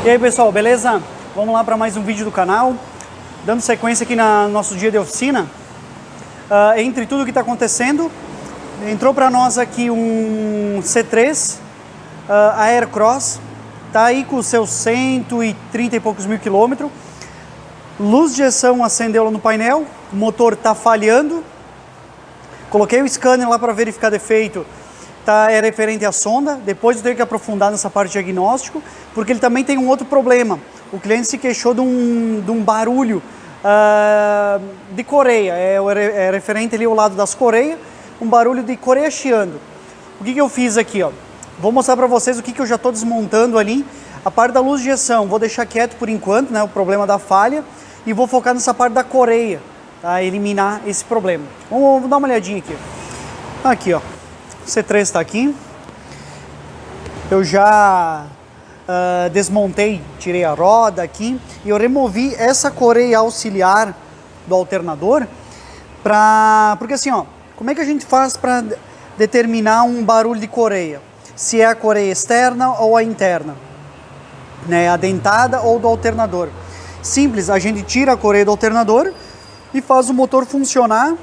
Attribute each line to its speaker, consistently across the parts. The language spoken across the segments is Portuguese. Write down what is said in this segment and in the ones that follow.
Speaker 1: E aí pessoal, beleza? Vamos lá para mais um vídeo do canal. Dando sequência aqui no nosso dia de oficina. Entre tudo que está acontecendo, entrou para nós aqui um C3 Aircross. Tá aí com os seus 130 e poucos mil quilômetros. Luz de injeção acendeu lá no painel. O motor está falhando. Coloquei o scanner lá para verificar defeito. É referente à sonda. Depois eu tenho que aprofundar nessa parte de diagnóstico, porque ele também tem um outro problema. O cliente se queixou de um barulho de coreia, é referente ali ao lado das coreias, um barulho de coreia chiando. O que eu fiz aqui, ó? Vou mostrar para vocês o que eu já estou desmontando ali. A parte da luz de injeção, vou deixar quieto por enquanto, né? O problema da falha, e vou focar nessa parte da coreia, tá? Eliminar esse problema. Vamos dar uma olhadinha aqui. Aqui, ó. O C3 está aqui. Eu já desmontei, tirei a roda aqui e eu removi essa coreia auxiliar do alternador porque assim, ó, como é que a gente faz para determinar um barulho de coreia? Se é a coreia externa ou a interna, né? A dentada ou do alternador. Simples, a gente tira a coreia do alternador e faz o motor funcionar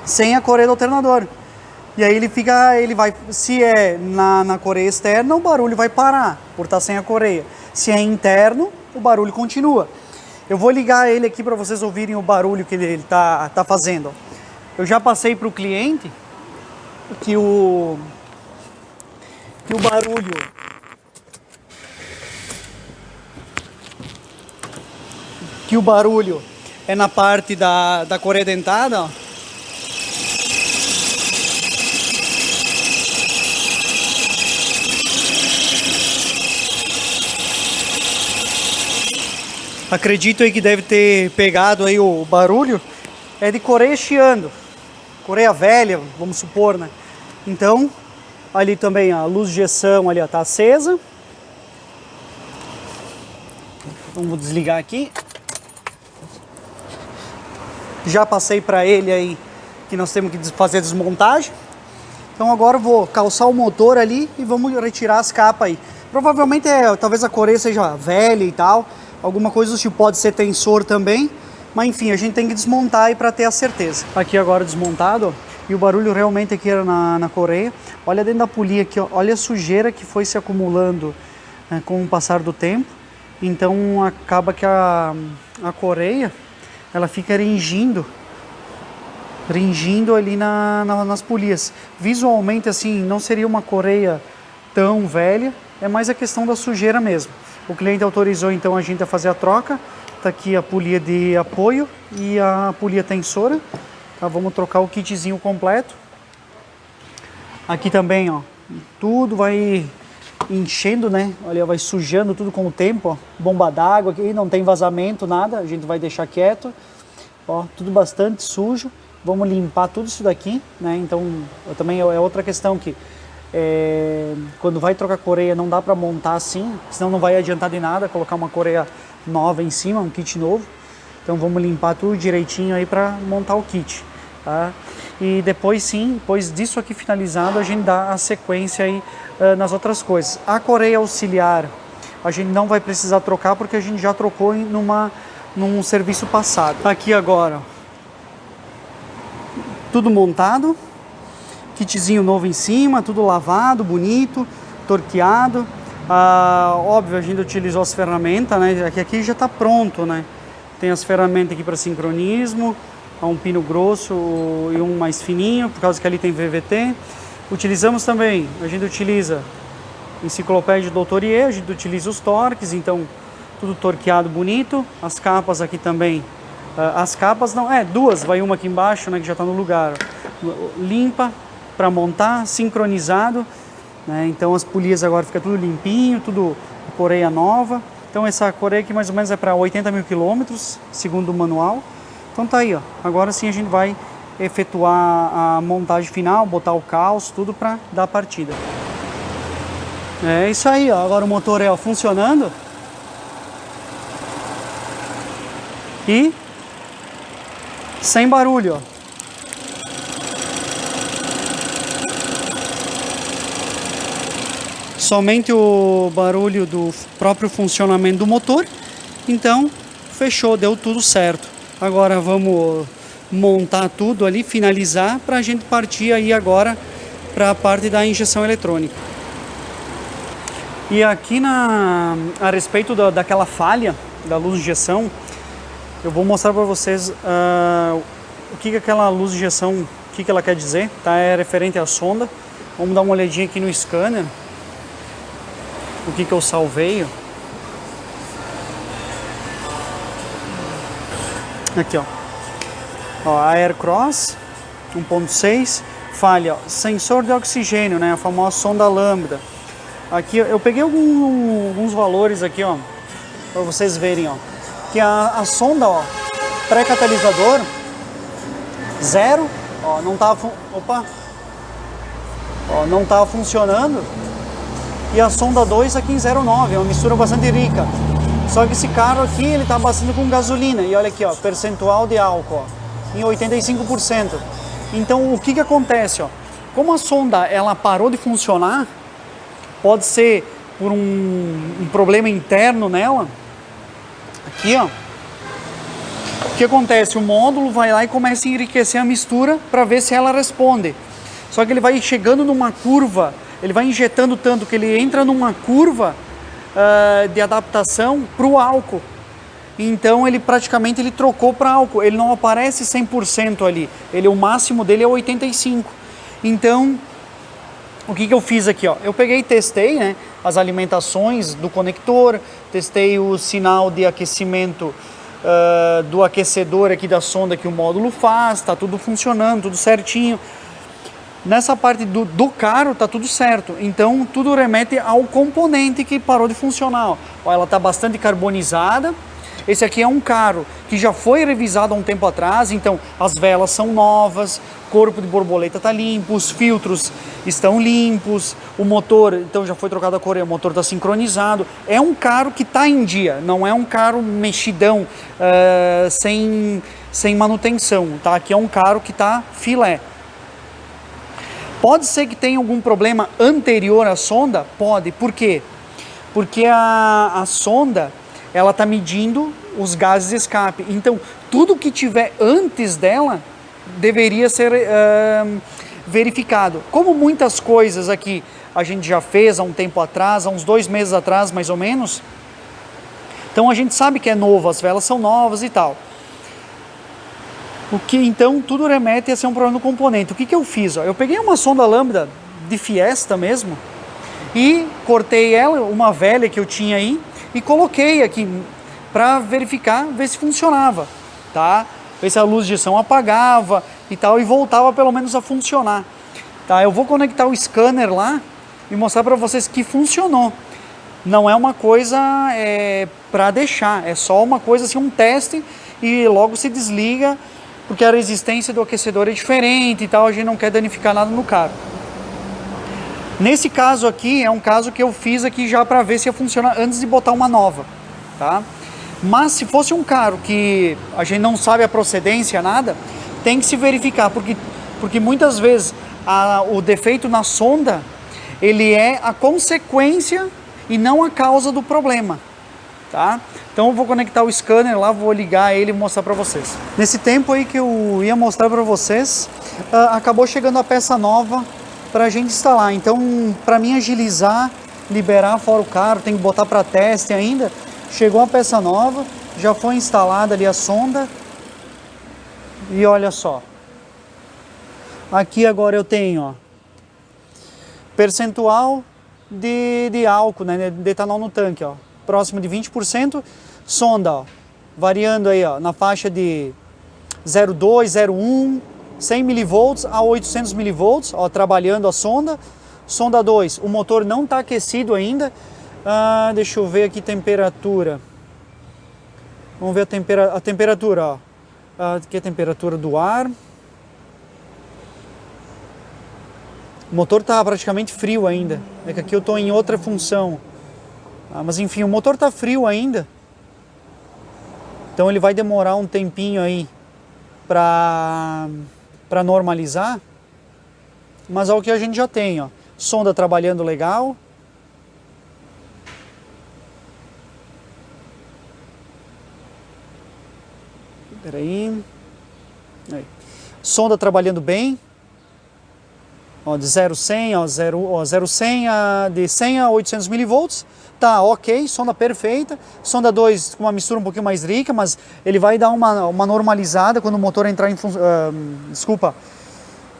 Speaker 1: sem a coreia do alternador. E aí ele vai, se é na coreia externa, o barulho vai parar, por estar sem a coreia. Se é interno, o barulho continua. Eu vou ligar ele aqui para vocês ouvirem o barulho que ele tá fazendo. Eu já passei para o cliente que o barulho é na parte da coreia dentada, ó. Acredito aí que deve ter pegado aí o barulho, é de coreia chiando, coreia velha, vamos supor, né? Então, ali também a luz de injeção ali, ó, tá acesa. Vamos desligar aqui. Já passei para ele aí que nós temos que fazer a desmontagem. Então agora eu vou calçar o motor ali e vamos retirar as capas aí. Provavelmente talvez a coreia seja velha e tal. Alguma coisa do tipo, pode ser tensor também, mas enfim, a gente tem que desmontar aí para ter a certeza. Aqui agora desmontado, ó, e o barulho realmente aqui era na coreia. Olha dentro da polia aqui, ó, olha a sujeira que foi se acumulando, né, com o passar do tempo. Então acaba que a coreia, ela fica ringindo ali nas polias. Visualmente assim, não seria uma coreia tão velha, é mais a questão da sujeira mesmo. O cliente autorizou então a gente a fazer a troca. Tá aqui a polia de apoio e a polia tensora. Tá, vamos trocar o kitzinho completo. Aqui também, ó, tudo vai enchendo, né? Olha, vai sujando tudo com o tempo, ó. Bomba d'água aqui, não tem vazamento, nada. A gente vai deixar quieto. Ó, tudo bastante sujo. Vamos limpar tudo isso daqui, né? Então, também é outra questão que quando vai trocar coreia não dá para montar assim, senão não vai adiantar de nada colocar uma coreia nova em cima, um kit novo. Então vamos limpar tudo direitinho aí para montar o kit, tá? E depois depois disso aqui finalizado, a gente dá a sequência aí nas outras coisas. A coreia auxiliar a gente não vai precisar trocar porque a gente já trocou num serviço passado. Aqui agora, tudo montado. Kitzinho novo em cima, tudo lavado, bonito, torqueado. Óbvio, a gente utilizou as ferramentas, né? Aqui já está pronto, né? Tem as ferramentas aqui para sincronismo, um pino grosso e um mais fininho, por causa que ali tem VVT. Utilizamos também, a gente utiliza enciclopédia do Dr. Iê, a gente utiliza os torques, então tudo torqueado bonito. As capas aqui também, as capas não, duas, vai uma aqui embaixo, né? Que já está no lugar, limpa. Para montar, sincronizado, né? Então as polias agora fica tudo limpinho, tudo coreia nova. Então essa coreia aqui mais ou menos é para 80 mil quilômetros, segundo o manual. Então tá aí, ó. Agora sim a gente vai efetuar a montagem final, botar o calço, tudo para dar a partida. É isso aí, ó. Agora o motor é funcionando. E sem barulho, ó. somente o barulho do próprio funcionamento do motor. Então, fechou, deu tudo certo. Agora vamos montar tudo ali, finalizar, para a gente partir aí agora para a parte da injeção eletrônica. E aqui a respeito daquela falha da luz de injeção, eu vou mostrar para vocês o que aquela luz de injeção, o que ela quer dizer, tá? É referente à sonda. Vamos dar uma olhadinha aqui no scanner, o que eu salvei. Aqui, ó, Aircross 1.6, falha, ó, sensor de oxigênio, né, a famosa sonda lambda. Aqui eu peguei alguns valores aqui, ó, para vocês verem, ó, que a sonda, ó, pré-catalisador 0, ó, não tava, não tava funcionando, e a sonda 2 aqui em 0,9, é uma mistura bastante rica. Só que esse carro aqui, ele tá abastecendo com gasolina, e olha aqui, ó, percentual de álcool, ó, em 85%. Então, o que acontece, ó? Como a sonda, ela parou de funcionar, pode ser por um problema interno nela. Aqui, ó. O que acontece? O módulo vai lá e começa a enriquecer a mistura para ver se ela responde. Só que ele vai chegando numa curva, ele vai injetando tanto que ele entra numa curva de adaptação para o álcool. Então ele praticamente trocou para álcool, ele não aparece 100% ali, o máximo dele é 85%. Então o que eu fiz aqui, ó? Eu peguei e testei, né, as alimentações do conector, testei o sinal de aquecimento do aquecedor aqui da sonda que o módulo faz, tá tudo funcionando, tudo certinho. Nessa parte do carro tá tudo certo, então tudo remete ao componente que parou de funcionar. Ó, ela tá bastante carbonizada. Esse aqui é um carro que já foi revisado há um tempo atrás, então as velas são novas, corpo de borboleta tá limpo, os filtros estão limpos, o motor, então já foi trocado a correia, o motor tá sincronizado. É um carro que tá em dia, não é um carro mexidão, sem manutenção, tá? Aqui é um carro que tá filé. Pode ser que tenha algum problema anterior à sonda? Pode. Por quê? Porque a sonda, ela está medindo os gases de escape. Então, tudo que tiver antes dela deveria ser verificado. Como muitas coisas aqui a gente já fez há um tempo atrás, há uns 2 meses atrás, mais ou menos. Então, a gente sabe que é novo, as velas são novas e tal. Então tudo remete a ser um problema no componente. O que eu fiz? Ó? Eu peguei uma sonda lambda de Fiesta mesmo e cortei ela, uma velha que eu tinha aí, e coloquei aqui para verificar, ver se funcionava, tá? Ver se a luz de injeção apagava e tal, e voltava pelo menos a funcionar, tá? Eu vou conectar o scanner lá e mostrar para vocês que funcionou. Não é uma coisa para deixar, é só uma coisa assim, um teste, e logo se desliga, porque a resistência do aquecedor é diferente e tal, a gente não quer danificar nada no carro. Nesse caso aqui, é um caso que eu fiz aqui já para ver se ia funcionar antes de botar uma nova, tá? Mas se fosse um carro que a gente não sabe a procedência, nada, tem que se verificar, porque muitas vezes o defeito na sonda, ele é a consequência e não a causa do problema, tá? Então eu vou conectar o scanner lá, vou ligar ele e mostrar para vocês. Nesse tempo aí que eu ia mostrar para vocês, acabou chegando a peça nova para a gente instalar. Então, para mim agilizar, liberar fora o carro, tem que botar para teste ainda. Chegou a peça nova, já foi instalada ali a sonda. E olha só. Aqui agora eu tenho, ó, percentual de álcool, né, de etanol no tanque, ó, próximo de 20%. Sonda, ó, variando aí, ó, na faixa de 0,2, 0,1, 100 mV a 800 mV, ó, trabalhando a sonda. Sonda 2, o motor não está aquecido ainda. Deixa eu ver aqui temperatura. Vamos ver a temperatura, ó. Aqui é a temperatura do ar. O motor está praticamente frio ainda. É que aqui eu estou em outra função. Mas enfim, o motor está frio ainda. Então ele vai demorar um tempinho aí para normalizar. Mas é o que a gente já tem, ó. Sonda trabalhando legal. Espera aí. Sonda trabalhando bem. Ó, de 0 a 100, ó, 0 a 100, de 100 a 800 milivolts. Tá ok, sonda perfeita. Sonda 2 com uma mistura um pouquinho mais rica, mas ele vai dar uma normalizada quando o motor entrar em função. Desculpa,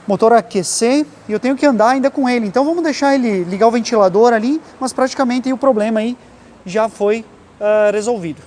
Speaker 1: motor aquecer, e eu tenho que andar ainda com ele. Então vamos deixar ele ligar o ventilador ali, mas praticamente o problema aí já foi resolvido.